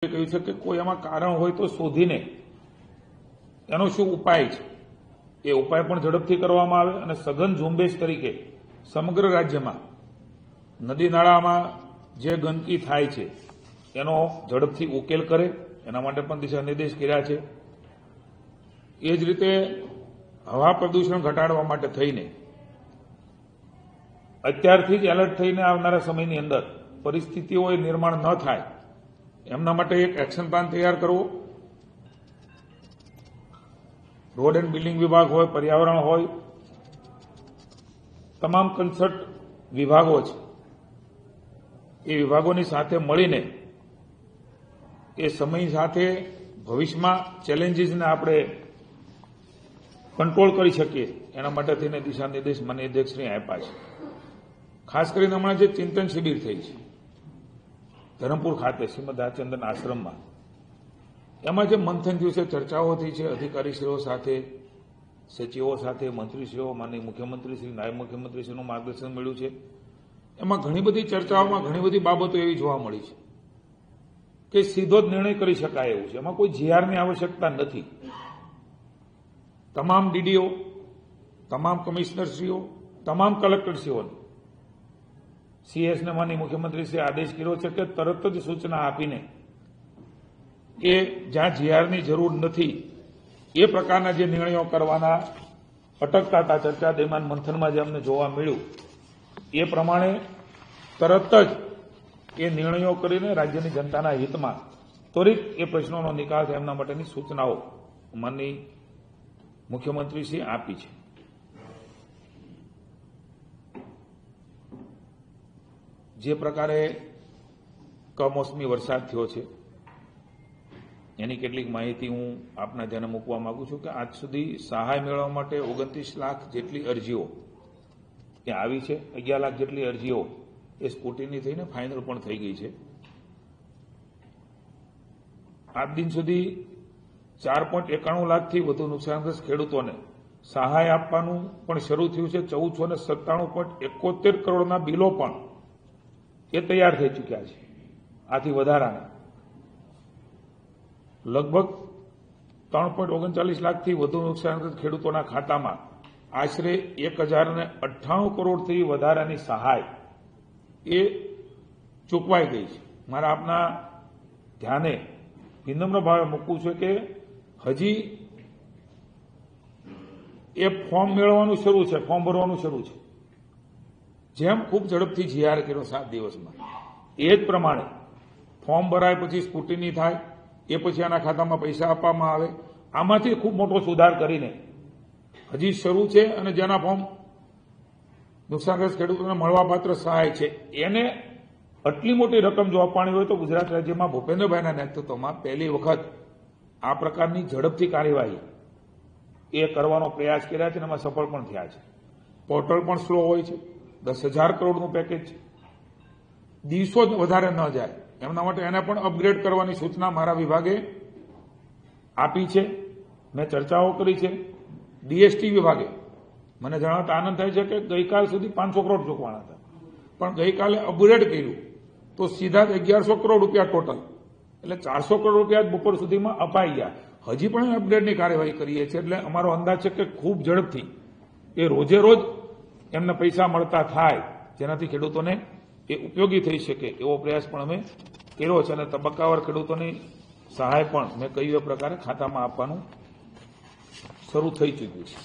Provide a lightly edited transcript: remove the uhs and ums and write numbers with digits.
કહ્યું છે કે કોઈ એમાં કારણ હોય તો શોધીને એનો શું ઉપાય છે એ ઉપાય પણ ઝડપથી કરવામાં આવે અને સઘન ઝુંબેશ તરીકે સમગ્ર રાજ્યમાં નદી નાળામાં જે ગંદકી થાય છે એનો ઝડપથી ઉકેલ કરે એના માટે પણ દિશા નિર્દેશ કર્યા છે। એ જ રીતે હવા પ્રદૂષણ ઘટાડવા માટે થઈને અત્યારથી જ એલર્ટ થઈને આવનારા સમયની અંદર પરિસ્થિતિઓ નિર્માણ ન થાય એમના માટે એક એક્શન પ્લાન તૈયાર કરવો। રોડ એન્ડ બિલ્ડિંગ વિભાગ હોય, પર્યાવરણ હોય, તમામ કન્સર્ટ વિભાગો છે એ વિભાગોની સાથે મળીને એ સમય સાથે ભવિષ્યમાં ચેલેન્જીસને આપણે કંટ્રોલ કરી શકીએ એના માટે થઈને દિશા નિર્દેશ મને અધ્યક્ષશ્રી આપ્યા છે। ખાસ કરીને હમણાં જે ચિંતન શિબિર થઈ છે ધરમપુર ખાતે શ્રીમદ આચંદન આશ્રમમાં, એમાં જે મંથન થયું છે, ચર્ચાઓ થઈ છે અધિકારીશ્રીઓ સાથે, સચિવો સાથે, મંત્રીશ્રીઓ, માનનીય મુખ્યમંત્રીશ્રી, નાયબ મુખ્યમંત્રીશ્રીનું માર્ગદર્શન મળ્યું છે। એમાં ઘણી બધી ચર્ચાઓમાં ઘણી બધી બાબતો એવી જોવા મળી છે કે સીધો જ નિર્ણય કરી શકાય એવું છે, એમાં કોઈ જીઆરની આવશ્યકતા નથી। તમામ ડીડીઓ, તમામ કમિશનરશ્રીઓ, તમામ કલેક્ટરશ્રીઓને સીએસને માનનીય મુખ્યમંત્રીશ્રીએ આદેશ કર્યો છે કે તરત જ સૂચના આપીને એ જ્યાં જીઆરની જરૂર નથી એ પ્રકારના જે નિર્ણયો કરવાના અટકતા હતા ચર્ચા દરમિયાન મંથનમાં જે અમને જોવા મળ્યું એ પ્રમાણે તરત જ એ નિર્ણયો કરીને રાજ્યની જનતાના હિતમાં ત્વરિત એ પ્રશ્નોનો નિકાલ થાય એમના માટેની સૂચનાઓ માનનીય મુખ્યમંત્રીશ્રીએ આપી છે। જે પ્રકારે કમોસમી વરસાદ થયો છે એની કેટલીક માહિતી હું આપના ધ્યાને મૂકવા માંગુ છું કે આજ સુધી સહાય મેળવવા માટે 29 લાખ જેટલી અરજીઓ એ આવી છે। 11 લાખ જેટલી અરજીઓ એ સ્કૂટીની થઈને ફાઇનલ પણ થઈ ગઈ છે। આજ દિન સુધી 4.91 લાખથી વધુ નુકસાનગ્રસ્ત ખેડૂતોને સહાય આપવાનું પણ શરૂ થયું છે। 1497.71 કરોડના બિલો પણ એ તૈયાર થઈ ચૂક્યા છે। આથી વધારાના લગભગ 3.39 લાખથી વધુ નુકસાનગ્રસ્ત ખેડૂતોના ખાતામાં આશરે 1098 કરોડથી વધારાની સહાય એ ચૂકવાઈ ગઈ છે। મારા આપના ધ્યાને વિનમ્ર ભાવે મૂકવું છે કે હજી એ ફોર્મ મેળવવાનું શરૂ છે, ફોર્મ ભરવાનું શરૂ છે। જેમ ખૂબ ઝડપથી જીઆર કર્યો 7 દિવસમાં એ જ પ્રમાણે ફોર્મ ભરાય પછી સ્કૂટીની થાય, એ પછી આના ખાતામાં પૈસા આપવામાં આવે। આમાંથી ખૂબ મોટો સુધાર કરીને હજી શરૂ છે અને જેના ફોર્મ નુકસાનગ્રસ્ત ખેડૂતોને મળવાપાત્ર સહાય છે એને આટલી મોટી રકમ જો આપવાની હોય તો ગુજરાત રાજ્યમાં ભૂપેન્દ્રભાઈના નેતૃત્વમાં પહેલી વખત આ પ્રકારની ઝડપથી કાર્યવાહી એ કરવાનો પ્રયાસ કર્યા છે અને એમાં સફળ પણ થયા છે। પોર્ટલ પણ સ્લો હોય છે, 10,000 કરોડનું પેકેજ છે, દિવસો જ વધારે ન જાય એમના માટે એને પણ અપગ્રેડ કરવાની સૂચના મારા વિભાગે આપી છે। મેં ચર્ચાઓ કરી છે। ડીએસટી વિભાગે મને જણાવતા આનંદ થાય છે કે ગઈકાલ સુધી 500 કરોડ ચૂકવાના હતા પણ ગઈકાલે અપગ્રેડ કર્યું તો સીધા જ 1100 કરોડ રૂપિયા ટોટલ, એટલે 400 કરોડ રૂપિયા જ બપોર સુધીમાં અપાઈ ગયા। હજી પણ અપગ્રેડની કાર્યવાહી કરીએ છીએ એટલે અમારો અંદાજ છે કે ખૂબ ઝડપથી એ રોજે રોજ એમને પૈસા મળતા થાય જેનાથી ખેડૂતોને એ ઉપયોગી થઈ શકે એવો પ્રયાસ પણ અમે કર્યો છે અને તબક્કાવાર ખેડૂતોની સહાય પણ મેં કહ્યું એ પ્રકારે ખાતામાં આપવાનું શરૂ થઈ ચૂક્યું છે।